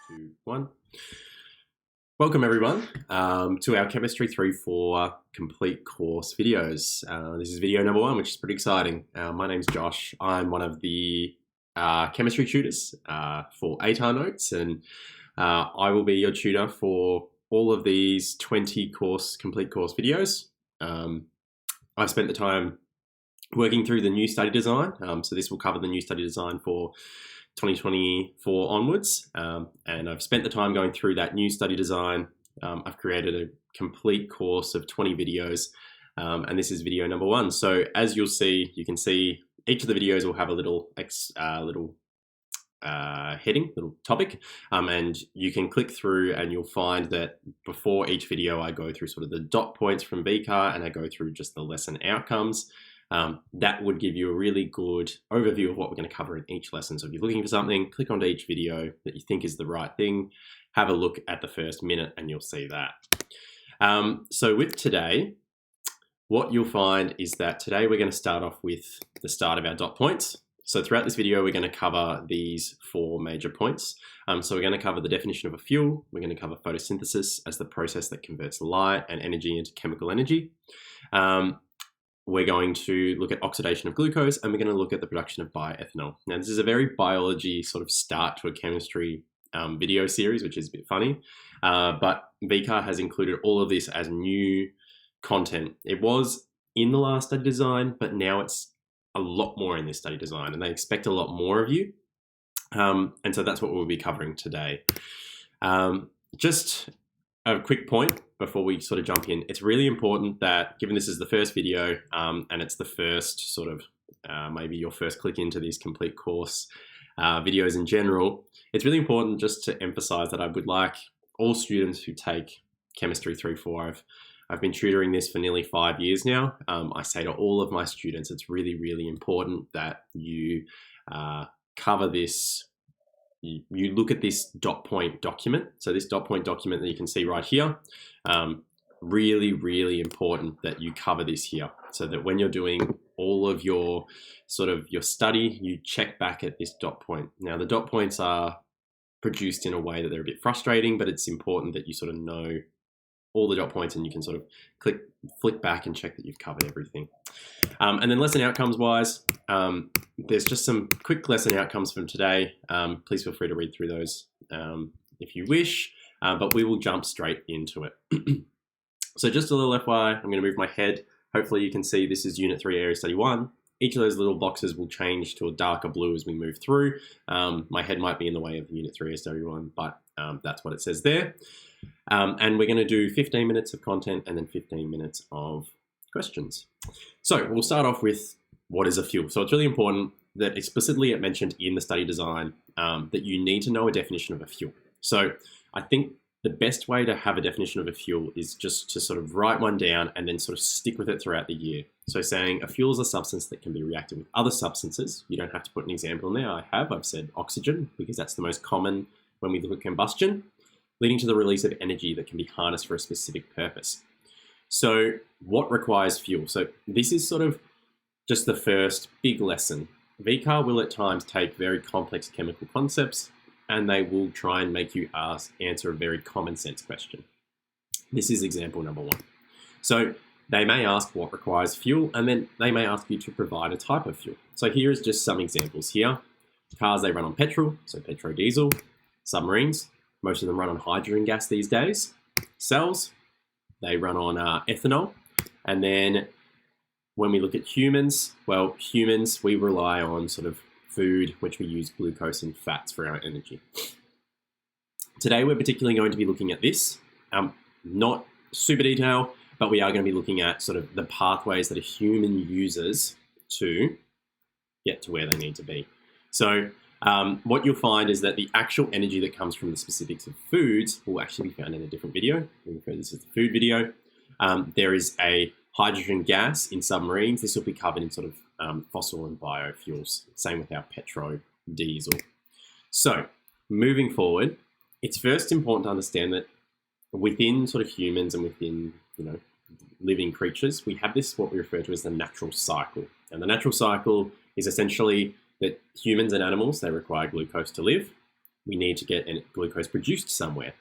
2, 1. Welcome everyone to our Chemistry 3-4 complete course videos. This is video number 1, which is pretty exciting. My name's Josh. I'm one of the chemistry tutors for ATAR Notes, and I will be your tutor for all of these 20 complete course videos. I've spent the time working through the new study design, so this will cover the new study design for 2024 onwards, and I've spent the time going through that new study design. I've created a complete course of 20 videos, and this is video number 1. So as you'll see, you can see each of the videos will have a little heading, little topic, and you can click through and you'll find that before each video I go through sort of the dot points from VCAR and I go through just the lesson outcomes. That would give you a really good overview of what we're going to cover in each lesson. So if you're looking for something, click onto each video that you think is the right thing, have a look at the first minute and you'll see that. So with today, what you'll find is that today we're going to start off with the start of our dot points. So throughout this video, we're going to cover these 4 major points. So we're going to cover the definition of a fuel. We're going to cover photosynthesis as the process that converts light and energy into chemical energy. We're going to look at oxidation of glucose, and we're going to look at the production of bioethanol. Now, this is a very biology sort of start to a chemistry video series, which is a bit funny, but VCAR has included all of this as new content. It was in the last study design, but now it's a lot more in this study design, and they expect a lot more of you. And so that's what we'll be covering today. Just a quick point before we sort of jump in. It's really important that, given this is the first video and it's the first sort of maybe your first click into these complete course videos in general, it's really important just to emphasize that I would like all students who take Chemistry 3-4, I've been tutoring this for nearly 5 years now. I say to all of my students, it's really, really important that you cover this. You look at this dot point document. So this dot point document that you can see right here, really, really important that you cover this here, so that when you're doing all of your your study, you check back at this dot point. Now the dot points are produced in a way that they're a bit frustrating, but it's important that you sort of know all the dot points and you can sort of flick back and check that you've covered everything. And then lesson outcomes wise, there's just some quick lesson outcomes from today. Please feel free to read through those if you wish, but we will jump straight into it. So just a little FYI, I'm going to move my head. Hopefully you can see this is Unit 3 Area Study 1. Each of those little boxes will change to a darker blue as we move through. My head might be in the way of Unit 3 Area Study 1, but that's what it says there. And we're going to do 15 minutes of content and then 15 minutes of questions. So we'll start off with what is a fuel. So it's really important that explicitly it mentioned in the study design that you need to know a definition of a fuel. So I think the best way to have a definition of a fuel is just to sort of write one down and then sort of stick with it throughout the year. So saying a fuel is a substance that can be reacted with other substances. You don't have to put an example in there. I've said oxygen because that's the most common when we look at combustion, leading to the release of energy that can be harnessed for a specific purpose. So what requires fuel? So this is sort of just the first big lesson. VCAR will at times take very complex chemical concepts and they will try and make you answer a very common sense question. This is example number 1. So they may ask what requires fuel, and then they may ask you to provide a type of fuel. So here is just some examples here. Cars, they run on petrol, so petrodiesel. Submarines, most of them run on hydrogen gas these days. Cells, they run on ethanol. And then when we look at humans, well, humans, we rely on sort of food, which we use glucose and fats for our energy. Today, we're particularly going to be looking at this, not super detail, but we are going to be looking at sort of the pathways that a human uses to get to where they need to be. So what you'll find is that the actual energy that comes from the specifics of foods will actually be found in a different video. We refer to this as the food video. There is a hydrogen gas in submarines. This will be covered in sort of fossil and biofuels. Same with our petrodiesel. So moving forward, it's first important to understand that within sort of humans and within, living creatures, we have this, what we refer to as the natural cycle. And the natural cycle is essentially that humans and animals, they require glucose to live. we need to get glucose produced somewhere.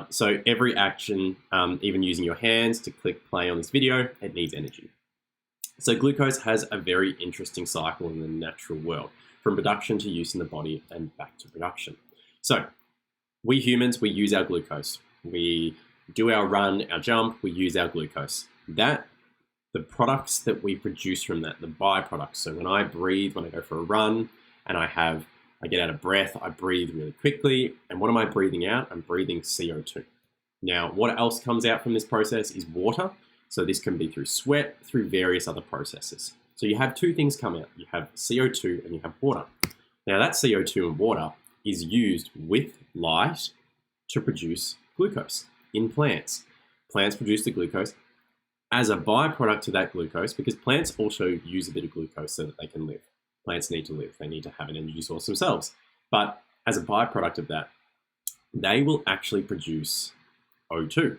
So every action, even using your hands to click play on this video, it needs energy. So glucose has a very interesting cycle in the natural world, from production to use in the body and back to production. So we humans, we use our glucose. We do our run, our jump, we use our glucose. The products that we produce from that, the byproducts. So when I breathe, when I go for a run and I get out of breath, I breathe really quickly. And what am I breathing out? I'm breathing CO2. Now, what else comes out from this process is water. So this can be through sweat, through various other processes. So you have two things come out. You have CO2 and you have water. Now that CO2 and water is used with light to produce glucose in plants. Plants produce the glucose as a byproduct to that glucose, because plants also use a bit of glucose so that they can live. Plants need to live. They need to have an energy source themselves. But as a byproduct of that, they will actually produce O2.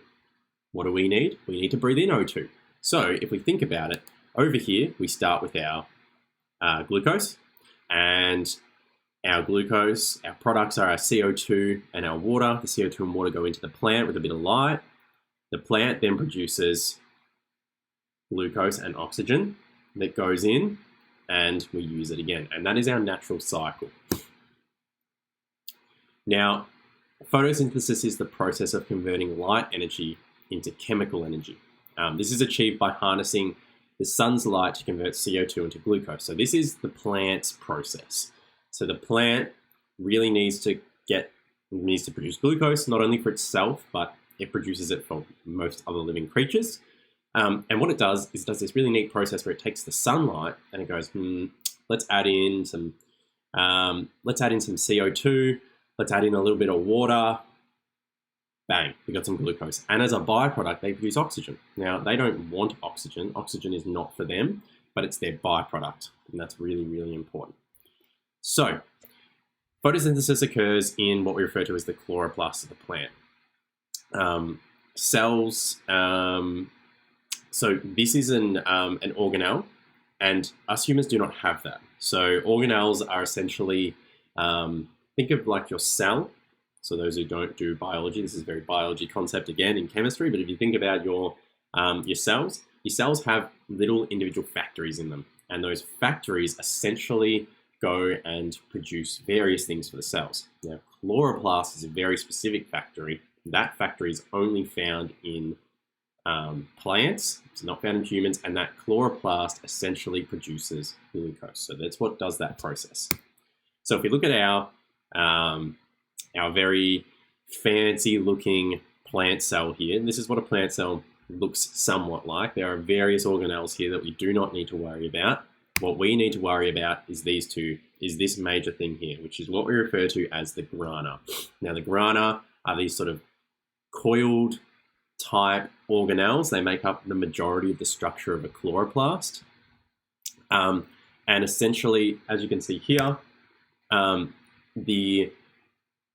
What do we need? We need to breathe in O2. So if we think about it, over here, we start with our glucose, and our glucose, our products are our CO2 and our water. The CO2 and water go into the plant with a bit of light. The plant then produces glucose and oxygen that goes in, and we use it again. And that is our natural cycle. Now, photosynthesis is the process of converting light energy into chemical energy. This is achieved by harnessing the sun's light to convert CO2 into glucose. So this is the plant's process. So the plant really needs to produce glucose, not only for itself, but it produces it for most other living creatures. And what it does is it does this really neat process where it takes the sunlight and it goes, let's add in some CO2, let's add in a little bit of water. Bang, we got some glucose. And as a byproduct, they produce oxygen. Now, they don't want oxygen. Oxygen is not for them, but it's their byproduct. And that's really, really important. So, photosynthesis occurs in what we refer to as the chloroplast of the plant. Cells, so this is an organelle, and us humans do not have that. So organelles are essentially, think of like your cell. So those who don't do biology, this is a very biology concept again in chemistry, but if you think about your cells have little individual factories in them. And those factories essentially go and produce various things for the cells. Now, chloroplast is a very specific factory. That factory is only found in plants, it's not found in humans, and that chloroplast essentially produces glucose. So that's what does that process. So if we look at our very fancy looking plant cell here, and this is what a plant cell looks somewhat like. There are various organelles here that we do not need to worry about. What we need to worry about is this major thing here, which is what we refer to as the grana. Now the grana are these sort of coiled type organelles. They make up the majority of the structure of a chloroplast. And essentially, as you can see here, the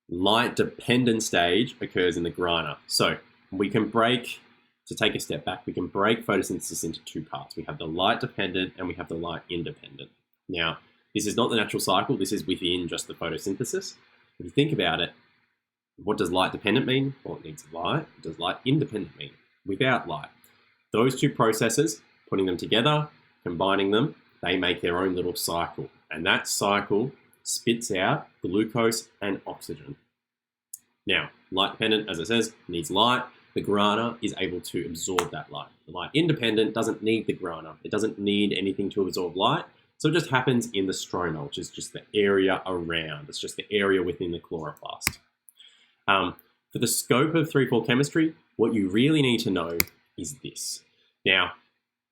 light-dependent stage occurs in the grana. So we can to take a step back, we can break photosynthesis into two parts. We have the light-dependent and we have the light-independent. Now, this is not the natural cycle. This is within just the photosynthesis. If you think about it, what does light-dependent mean? Well, it needs light. What does light-independent mean? Without light. Those two processes, putting them together, combining them, they make their own little cycle. And that cycle spits out glucose and oxygen. Now, light-dependent, as it says, needs light. The grana is able to absorb that light. The light-independent doesn't need the grana. It doesn't need anything to absorb light. So it just happens in the stroma, which is just the area around. It's just the area within the chloroplast. For the scope of 3-4 chemistry, what you really need to know is this. Now,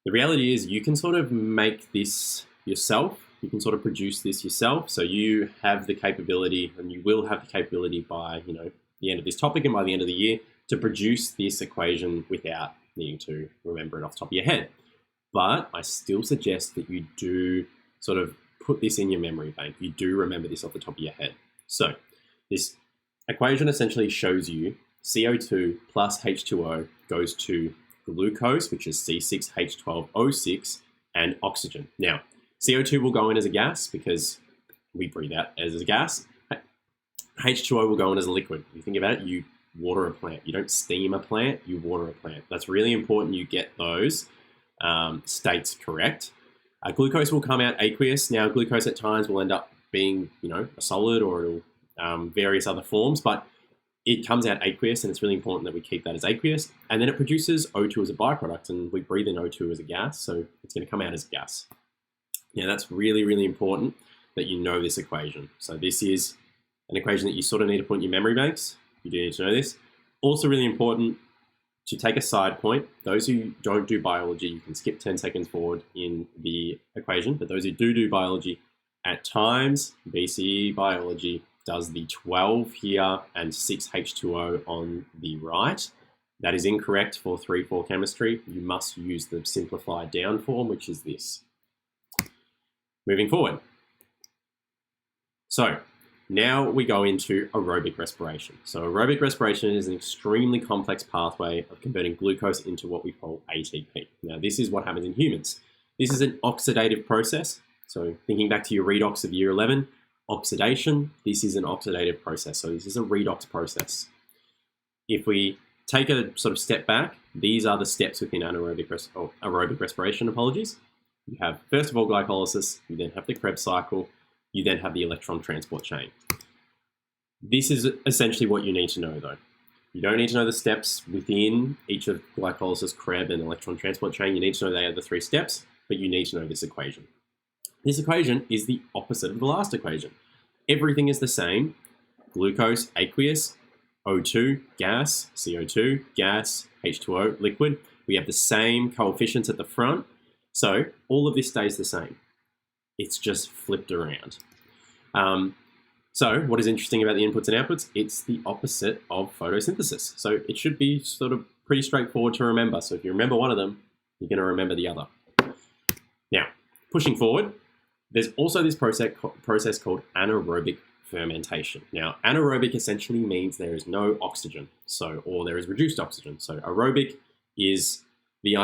the reality is you can sort of make this yourself. You can sort of produce this yourself. So you have the capability, and you will have the capability by the end of this topic and by the end of the year to produce this equation without needing to remember it off the top of your head. But I still suggest that you do sort of put this in your memory bank. You do remember this off the top of your head. So this equation essentially shows you CO2 plus H2O goes to glucose, which is C6H12O6, and oxygen. Now, CO2 will go in as a gas because we breathe out as a gas. H2O will go in as a liquid. If you think about it, you water a plant. You don't steam a plant, you water a plant. That's really important you get those states correct. Glucose will come out aqueous. Now, glucose at times will end up being, a solid, or it'll various other forms, but it comes out aqueous, and it's really important that we keep that as aqueous. And then it produces O2 as a byproduct, and we breathe in O2 as a gas, so it's going to come out as gas. Now, that's really, really important that you know this equation. So this is an equation that you sort of need to put in your memory banks. You do need to know this. Also really important to take a side point. Those who don't do biology, you can skip 10 seconds forward in the equation, but those who do biology, at times, VCE biology does the 12 here and 6 H2O on the right. That is incorrect for 3-4 chemistry. You must use the simplified down form, which is this. Moving forward. So now we go into aerobic respiration. So aerobic respiration is an extremely complex pathway of converting glucose into what we call ATP. Now, this is what happens in humans. This is an oxidative process. So thinking back to your redox of year 11, oxidation, this is an oxidative process. So this is a redox process. If we take a sort of step back, these are the steps within aerobic respiration, You have, first of all, glycolysis, you then have the Krebs cycle, you then have the electron transport chain. This is essentially what you need to know, though. You don't need to know the steps within each of glycolysis, Krebs, and electron transport chain. You need to know they are the 3 steps, but you need to know this equation. This equation is the opposite of the last equation. Everything is the same. Glucose, aqueous, O2, gas, CO2, gas, H2O, liquid. We have the same coefficients at the front. So all of this stays the same. It's just flipped around. So what is interesting about the inputs and outputs? It's the opposite of photosynthesis. So it should be sort of pretty straightforward to remember. So if you remember one of them, you're going to remember the other. Now, pushing forward, there's also this process called anaerobic fermentation. Now, anaerobic essentially means there is no oxygen, or there is reduced oxygen. So aerobic is the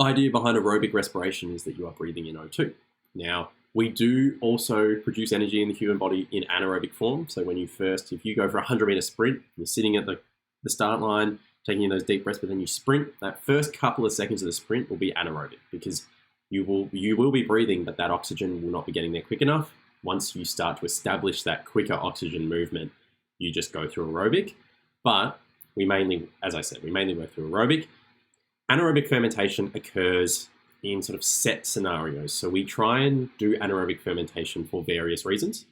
idea behind aerobic respiration is that you are breathing in O2. Now, we do also produce energy in the human body in anaerobic form. So if you go for a 100-meter sprint, you're sitting at the start line, taking in those deep breaths, but then you sprint, that first couple of seconds of the sprint will be anaerobic because you will be breathing, but that oxygen will not be getting there quick enough. Once you start to establish that quicker oxygen movement, you just go through aerobic. But we mainly work through aerobic. Anaerobic fermentation occurs in sort of set scenarios. So we try and do anaerobic fermentation for various reasons.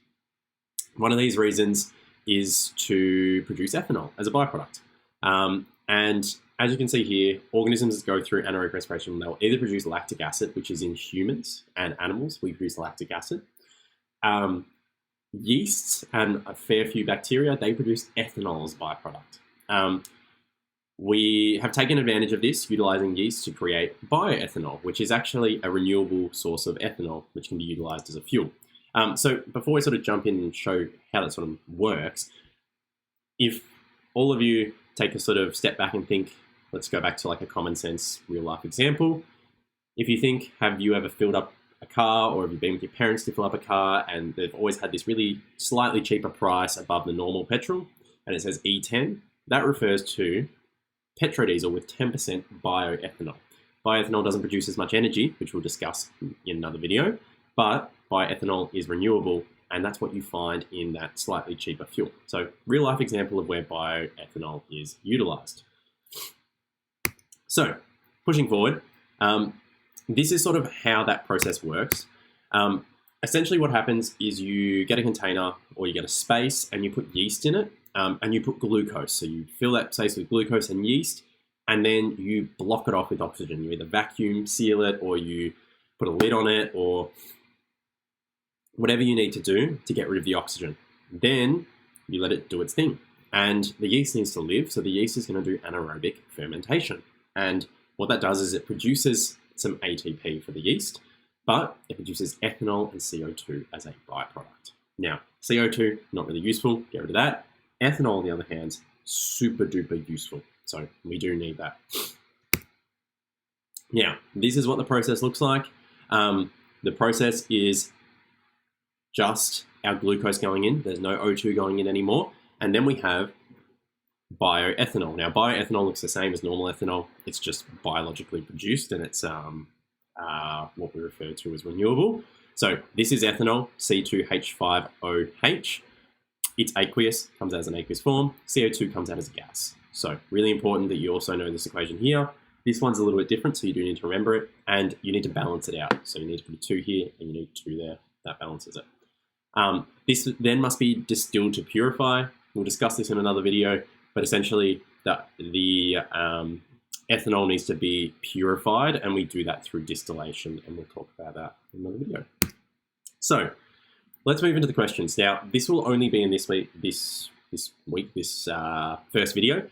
One of these reasons is to produce ethanol as a byproduct. And as you can see here, organisms that go through anaerobic respiration, they'll either produce lactic acid, which is in humans and animals, we produce lactic acid. Yeasts and a fair few bacteria, they produce ethanol as a byproduct. We have taken advantage of this, utilizing yeast to create bioethanol, which is actually a renewable source of ethanol, which can be utilized as a fuel. So before we sort of jump in and show how that sort of works, if all of you take a sort of step back and think, let's go back to like a common sense real life example. If you think, have you ever filled up a car, or have you been with your parents to fill up a car and they've always had this really slightly cheaper price above the normal petrol, and it says E10, that refers to petrodiesel with 10% bioethanol. Bioethanol doesn't produce as much energy, which we'll discuss in another video, but bioethanol is renewable, and that's what you find in that slightly cheaper fuel. So real life example of where bioethanol is utilized. So pushing forward, this is sort of how that process works. Essentially what happens is you get a container or you get a space and you put yeast in it, and you put glucose. So you fill that space with glucose and yeast, and then you block it off with oxygen. You either vacuum seal it, or you put a lid on it, or whatever you need to do to get rid of the oxygen. Then you let it do its thing. And the yeast needs to live, so the yeast is going to do anaerobic fermentation. And what that does is it produces some ATP for the yeast, but it produces ethanol and CO2 as a byproduct. Now, CO2, not really useful, get rid of that. Ethanol, on the other hand, super duper useful. So we do need that. Now, this is what the process looks like. The process is just our glucose going in. There's no O2 going in anymore. And then we have bioethanol. Now, bioethanol looks the same as normal ethanol. It's just biologically produced, and it's what we refer to as renewable. So this is ethanol, C2H5OH. It's aqueous, comes out as an aqueous form. CO2 comes out as a gas. So really important that you also know this equation here. This one's a little bit different, so you do need to remember it, and you need to balance it out. So you need to put a 2 here, and you need 2 there. That balances it. This then must be distilled to purify. We'll discuss this in another video, but essentially the ethanol needs to be purified, and we do that through distillation, and we'll talk about that in another video. So let's move into the questions. Now, this will only be in this first video,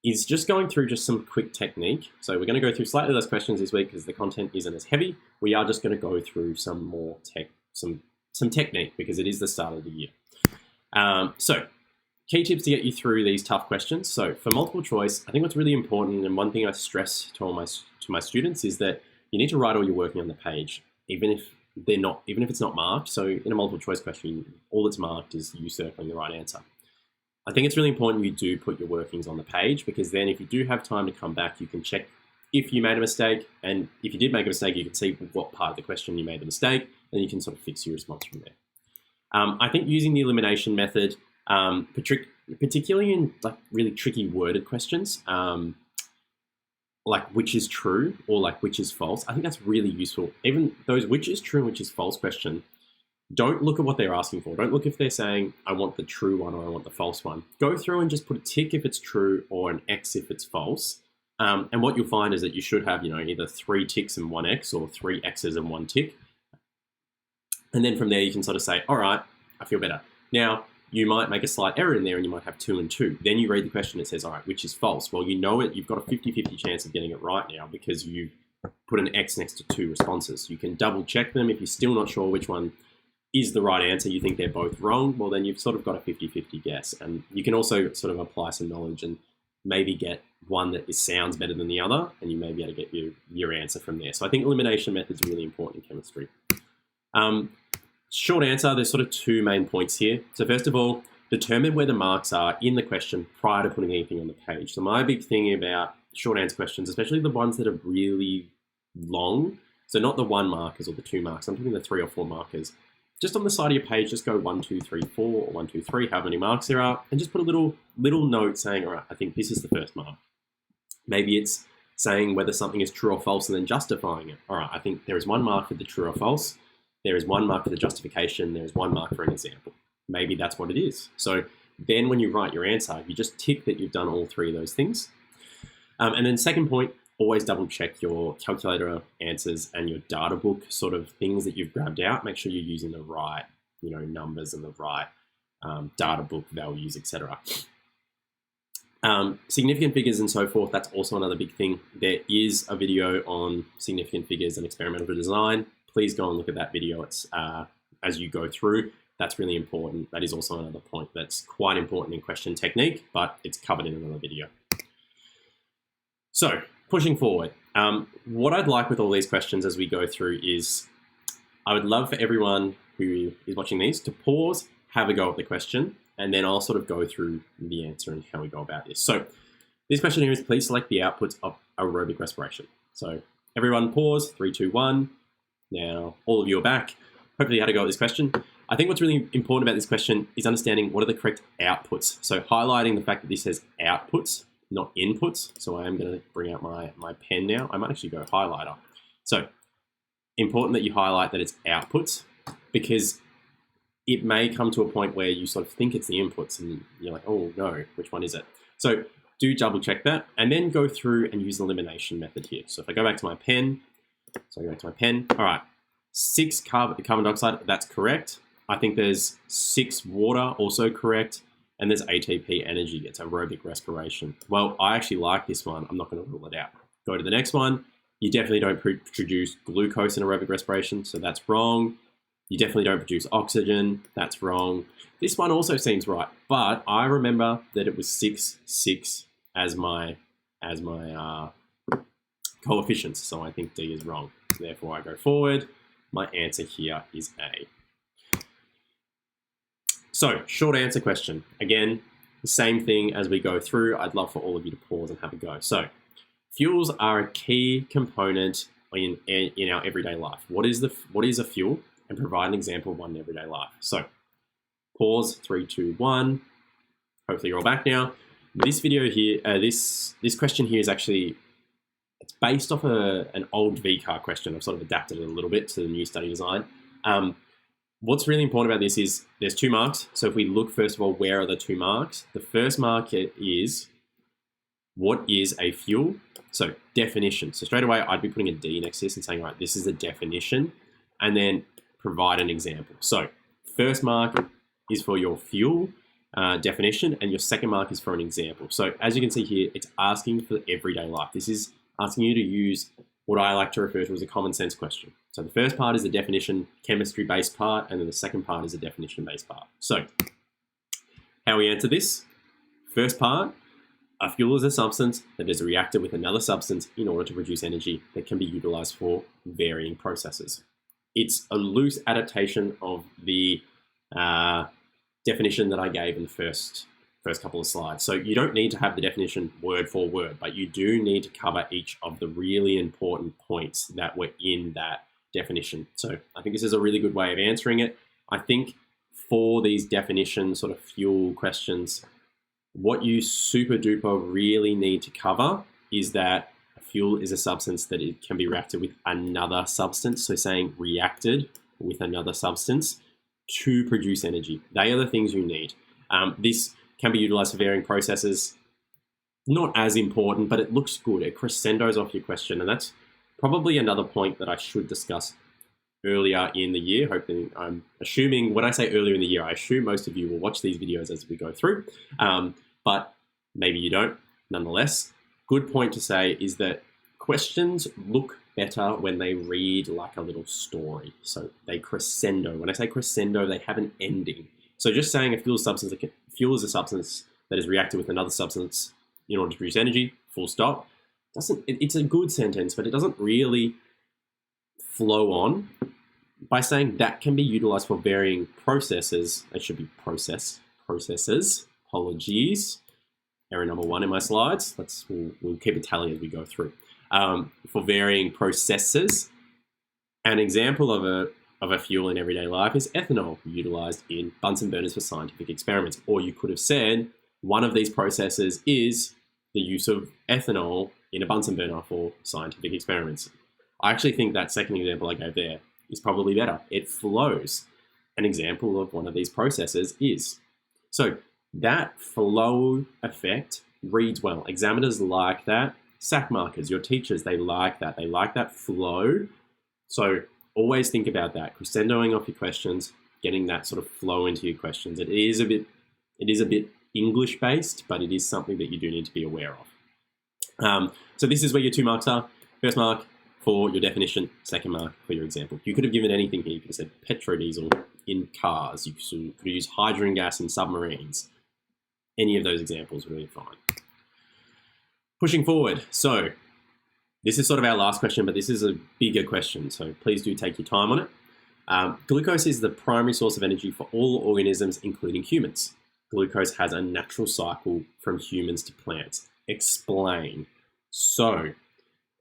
is just going through just some quick technique. So we're going to go through slightly less questions this week because the content isn't as heavy. We are just going to go through some more some technique because it is the start of the year. So key tips to get you through these tough questions. So for multiple choice, I think what's really important, and one thing I stress to my students, is that you need to write all your working on the page, even if it's not marked. So in a multiple choice question, all that's marked is you circling the right answer. I think it's really important you do put your workings on the page, because then if you do have time to come back, you can check if you made a mistake, and if you did make a mistake, you can see what part of the question you made the mistake, and you can sort of fix your response from there. I think using the elimination method, particularly in like really tricky worded questions, like which is true or like which is false, I think that's really useful. Even those which is true and which is false question, don't look at what they're asking for. Don't look if they're saying, I want the true one or I want the false one. Go through and just put a tick if it's true or an X if it's false. And what you'll find is that you should have, either 3 ticks and 1 X or 3 X's and 1 tick. And then from there, you can sort of say, all right, I feel better. Now, you might make a slight error in there and you might have 2 and 2. Then you read the question, it says, all right, which is false? Well, you know it. You've got a 50-50 chance of getting it right now because you put an X next to 2 responses. You can double check them. If you're still not sure which one is the right answer, you think they're both wrong, well, then you've sort of got a 50-50 guess. And you can also sort of apply some knowledge and maybe get one that sounds better than the other, and you may be able to get your answer from there. So I think elimination method is really important in chemistry. Short answer, there's sort of 2 main points here. So first of all, determine where the marks are in the question prior to putting anything on the page. So my big thing about short answer questions, especially the ones that are really long, so not the 1 markers or the 2 marks, I'm talking the 3 or 4 markers. Just on the side of your page, just go 1, 2, 3, 4, or 1, 2, 3, however many marks there are, and just put a little note saying, all right, I think this is the first mark. Maybe it's saying whether something is true or false and then justifying it. All right, I think there is 1 mark for the true or false. There is 1 mark for the justification. There is 1 mark for an example. Maybe that's what it is. So then when you write your answer, you just tick that you've done all 3 of those things. And then second point, always double check your calculator answers and your data book sort of things that you've grabbed out. Make sure you're using the right, numbers and the right data book values, etc. Significant figures and so forth, that's also another big thing. There is a video on significant figures and experimental design. Please go and look at that video. It's as you go through. That's really important. That is also another point that's quite important in question technique, but it's covered in another video. So pushing forward, what I'd like with all these questions as we go through is I would love for everyone who is watching these to pause, have a go at the question, and then I'll sort of go through the answer and how we go about this. So this question here is, please select the outputs of aerobic respiration. So everyone pause, 3, 2, 1. Now all of you are back. Hopefully you had a go at this question. I think what's really important about this question is understanding what are the correct outputs. So highlighting the fact that this says outputs, not inputs. So I am going to bring out my pen now. I might actually go highlighter. So important that you highlight that it's outputs, because it may come to a point where you sort of think it's the inputs and you're like, oh no, which one is it? So do double check that and then go through and use the elimination method here. So if I go back to my pen, all right, 6 carbon dioxide, that's correct. I think there's 6 water, also correct. And there's ATP energy, it's aerobic respiration. Well, I actually like this one. I'm not going to rule it out. Go to the next one. You definitely don't produce glucose in aerobic respiration, so that's wrong. You definitely don't produce oxygen, that's wrong. This one also seems right, but I remember that it was 6, 6 as my coefficients, so I think D is wrong. Therefore, I go forward. My answer here is A. So, short answer question. Again, the same thing as we go through. I'd love for all of you to pause and have a go. So, fuels are a key component in our everyday life. What is a fuel? And provide an example of one in everyday life. So, pause, 3, 2, 1. Hopefully you're all back now. This video here, this question here is actually, it's based off an old VCAR question. I've sort of adapted it a little bit to the new study design. What's really important about this is there's 2 marks. So if we look, first of all, where are the 2 marks? The first mark is, what is a fuel? So definition. So straight away, I'd be putting a D next to this and saying, all right, this is a definition, and then provide an example. So first mark is for your fuel definition, and your second mark is for an example. So as you can see here, it's asking for everyday life. This is asking you to use what I like to refer to as a common sense question. So the first part is the definition chemistry-based part, and then the second part is the definition-based part. So how we answer this? First part, a fuel is a substance that is reacted with another substance in order to produce energy that can be utilized for varying processes. It's a loose adaptation of the definition that I gave in the first couple of slides. So you don't need to have the definition word for word, but you do need to cover each of the really important points that were in that definition. So I think this is a really good way of answering it. I think for these definition sort of fuel questions, what you super duper really need to cover is that a fuel is a substance that it can be reacted with another substance. So saying reacted with another substance to produce energy. They are the things you need. This can be utilized for varying processes. Not as important, but it looks good. It crescendos off your question. And that's probably another point that I should discuss earlier in the year. Hoping, I'm assuming when I say earlier in the year, I assume most of you will watch these videos as we go through, but maybe you don't. Nonetheless, good point to say is that questions look better when they read like a little story. So they crescendo. When I say crescendo, they have an ending. So just saying a fuel is a substance that is reacted with another substance in order to produce energy, full stop. It's a good sentence, but it doesn't really flow on. By saying that can be utilized for varying processes, it should be processes. Apologies. Error number 1 in my slides. We'll keep a tally as we go through. For varying processes, an example of a fuel in everyday life is ethanol, utilized in Bunsen burners for scientific experiments. Or you could have said one of these processes is the use of ethanol in a Bunsen burner for scientific experiments. I actually think that second example I gave there is probably better. It flows. An example of one of these processes is. So that flow effect reads well. Examiners like that. SAC markers, your teachers, they like that. They like that flow. So always think about that. Crescendoing off your questions, getting that sort of flow into your questions. It is a bit English based, but it is something that you do need to be aware of. So this is where your 2 marks are. First mark for your definition, second mark for your example. You could have given anything here. You could have said petrodiesel in cars. You could use hydrogen gas in submarines. Any of those examples really fine. Pushing forward. So this is sort of our last question, but this is a bigger question. So please do take your time on it. Glucose is the primary source of energy for all organisms, including humans. Glucose has a natural cycle from humans to plants. Explain. So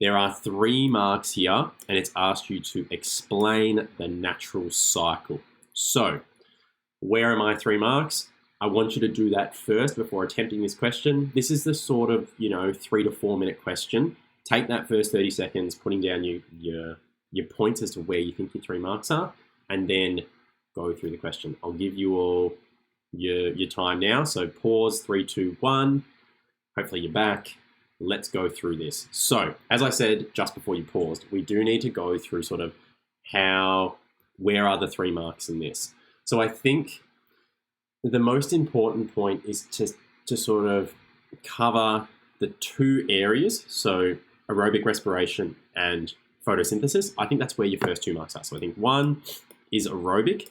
there are 3 marks here, and it's asked you to explain the natural cycle. So where are my 3 marks? I want you to do that first before attempting this question. This is the sort of, 3 to 4 minute question. Take that first 30 seconds, putting down your points as to where you think your 3 marks are, and then go through the question. I'll give you all your time now. So pause, 3, 2, 1. Hopefully you're back. Let's go through this. So as I said just before you paused, we do need to go through sort of where are the 3 marks in this. So I think the most important point is to sort of cover the 2 areas. So aerobic respiration and photosynthesis. I think that's where your first 2 marks are. So I think 1 is aerobic.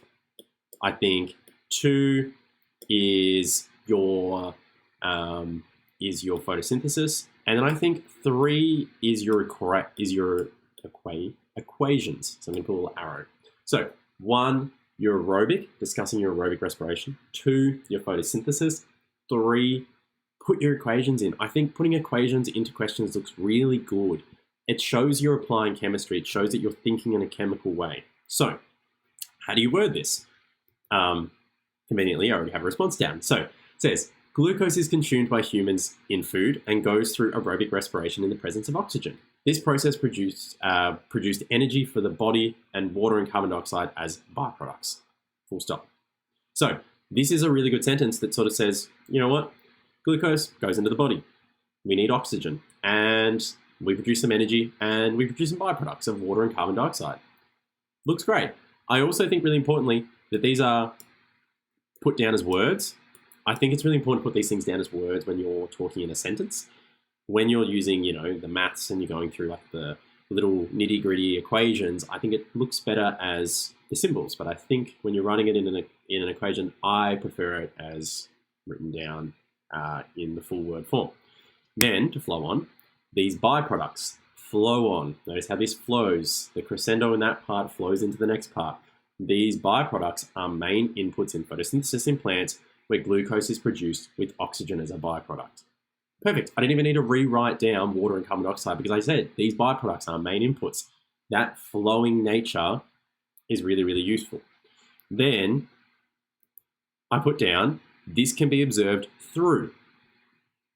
I think 2 is your photosynthesis, and then I think 3 is your equations. So I'm going to put a little arrow. So 1 your aerobic, discussing your aerobic respiration. 2, your photosynthesis. 3, put your equations in. I think putting equations into questions looks really good. It shows you're applying chemistry. It shows that you're thinking in a chemical way. So, how do you word this? Conveniently, I already have a response down. So, it says, glucose is consumed by humans in food and goes through aerobic respiration in the presence of oxygen. This process produced energy for the body and water and carbon dioxide as byproducts. Full stop. So, this is a really good sentence that sort of says, you know what? Glucose goes into the body. We need oxygen. And we produce some energy and we produce some byproducts of water and carbon dioxide. Looks great. I also think really importantly that these are put down as words. I think it's really important to put these things down as words when you're talking in a sentence. When you're using, the maths and you're going through like the little nitty-gritty equations, I think it looks better as the symbols. But I think when you're writing it in an equation, I prefer it as written down in the full word form. Then, to flow on, these byproducts flow on. Notice how this flows. The crescendo in that part flows into the next part. These byproducts are main inputs in photosynthesis in plants where glucose is produced with oxygen as a byproduct. Perfect. I didn't even need to rewrite down water and carbon dioxide because I said these byproducts are main inputs. That flowing nature is really, really useful. Then I put down, this can be observed through,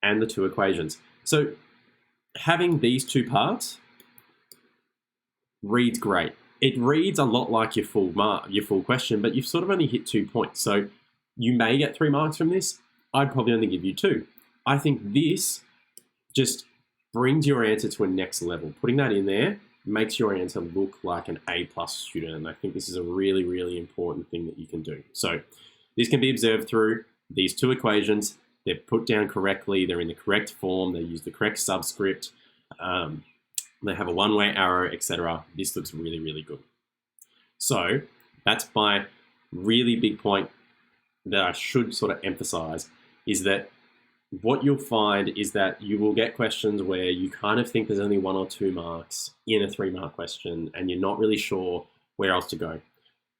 and the 2 equations. So having these 2 parts reads great. It reads a lot like your full question, but you've sort of only hit 2 points. So you may get 3 marks from this. I'd probably only give you 2. I think this just brings your answer to a next level. Putting that in there makes your answer look like an A+ student. And I think this is a really, really important thing that you can do. So this can be observed through these 2 equations. They're put down correctly. They're in the correct form. They use the correct subscript. They have a one-way arrow, etc. This looks really, really good. So that's my really big point that I should sort of emphasize is that what you'll find is that you will get questions where you kind of think there's only 1 or 2 marks in a 3-mark question and you're not really sure where else to go.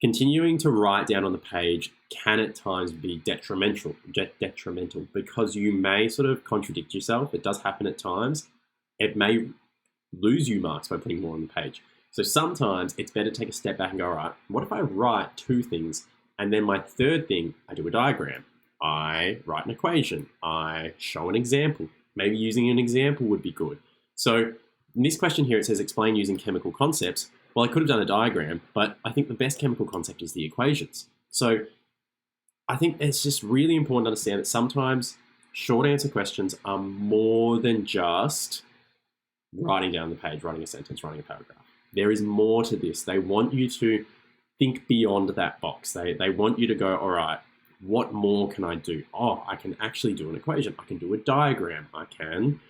Continuing to write down on the page can at times be detrimental because you may sort of contradict yourself. It does happen at times. It may lose you marks by putting more on the page. So sometimes it's better to take a step back and go, all right, what if I write 2 things and then my 3rd thing, I do a diagram. I write an equation. I show an example. Maybe using an example would be good. So in this question here, it says explain using chemical concepts. Well, I could have done a diagram, but I think the best chemical concept is the equations. So I think it's just really important to understand that sometimes short answer questions are more than just writing down the page, writing a sentence, writing a paragraph. There is more to this. They want you to think beyond that box. They want you to go, all right, what more can I do? Oh, I can actually do an equation. I can do a diagram. I can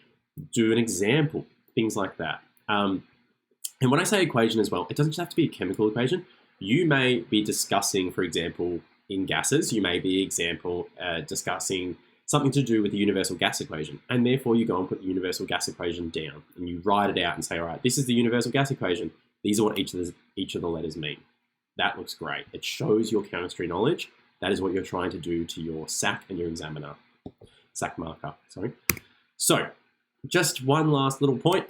do an example, things like that. And when I say equation as well, it doesn't just have to be a chemical equation. You may be discussing, for example, in gases, you may be discussing something to do with the universal gas equation. And therefore you go and put the universal gas equation down and you write it out and say, all right, this is the universal gas equation. These are what each of the letters mean. That looks great. It shows your chemistry knowledge. That is what you're trying to do to your SAC and your examiner. SAC marker, sorry. So just one last little point.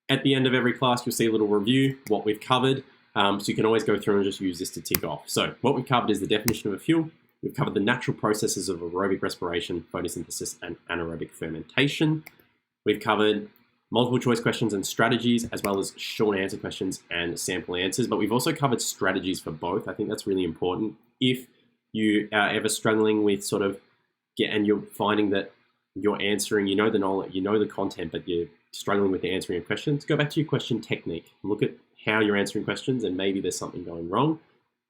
At the end of every class, you'll see a little review, what we've covered. So you can always go through and just use this to tick off. So what we've covered is the definition of a fuel. We've covered the natural processes of aerobic respiration, photosynthesis, and anaerobic fermentation. We've covered multiple choice questions and strategies, as well as short answer questions and sample answers. But we've also covered strategies for both. I think that's really important. If you are ever struggling with and you're finding that you're answering, you know the knowledge, you know the content, but you're struggling with the answering of questions, go back to your question technique. Look at how you're answering questions and maybe there's something going wrong.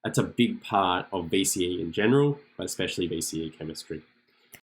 That's a big part of VCE in general, but especially VCE chemistry.